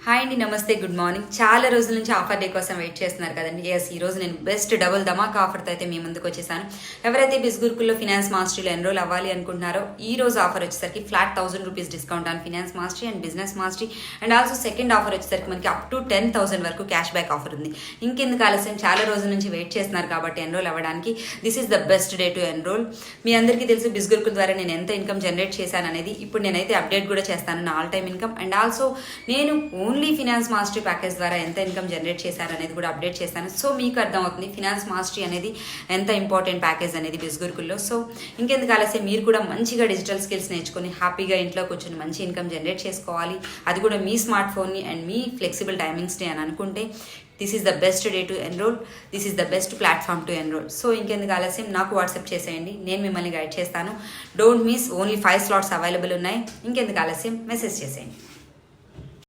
Hi అండి, నమస్తే, good morning. చాలా రోజుల నుంచి ఆఫర్ డే కోసం వెయిట్ చేస్తున్నారు కదండి. ఈ రోజు నేను బెస్ట్ డబుల్ ధమాకా ఆఫర్తో అయితే మీ ముందుకు వచ్చేసాను. ఎవరైతే బిస్గురుకుల్లో ఫినాన్స్ మాస్టరీలో ఎన్రోల్ అవ్వాలి అనుకుంటున్నారో ఈ రోజు ఆఫర్ వచ్చేసరికి flat ₹1000 discount on finance mastery and business mastery. And also second offer వచ్చేసరికి మనకి అప్ టు 10,000 వరకు క్యాష్ బ్యాక్ ఆఫర్ ఉంది. ఇంకెందుకు ఆలస్యం, చాలా రోజుల నుంచి వెయిట్ చేస్తున్నారు కాబట్టి ఎన్రోల్ అవ్వడానికి this is the best day to enrol. మీ అందరికీ తెలుసు బిస్గురుకుల ద్వారా నేను ఎంత ఇన్కమ్ జనరేట్ చేశాను అనేది. ఇప్పుడు నేనైతే అప్డేట్ కూడా చేస్తాను నా all time income. And also నేను ఓన్లీ ఫినాన్స్ మాస్టరీ ప్యాకేజ్ ద్వారా ఎంత ఇన్కమ్ జనరేట్ చేశారు అనేది కూడా అప్డేట్ చేశాను. సో మీకు అర్థమవుతుంది ఫినాన్స్ మాస్టరీ అనేది ఎంత ఇంపార్టెంట్ ప్యాకేజ్ అనేది బిస్గురుకుల్లో. సో ఇంకెందుకు ఆలస్యం, మీరు కూడా మంచిగా డిజిటల్ స్కిల్స్ నేర్చుకుని హ్యాపీగా ఇంట్లో కూర్చొని మంచి ఇన్కమ్ జనరేట్ చేసుకోవాలి, అది కూడా మీ స్మార్ట్ ఫోన్ని అండ్ మీ ఫ్లెక్సిబుల్ టైమింగ్స్ని అని అనుకుంటే this is the best day to enrol. This is the best platform to enrol. So ఇంకెందుకు ఆలస్యం, నాకు వాట్సాప్ చేసేయండి, నేను మిమ్మల్ని గైడ్ చేస్తాను. Don't miss, only 5 slots available ఉన్నాయి. ఇంకెందుకు ఆలస్యం, మెసేజ్ చేసేయండి.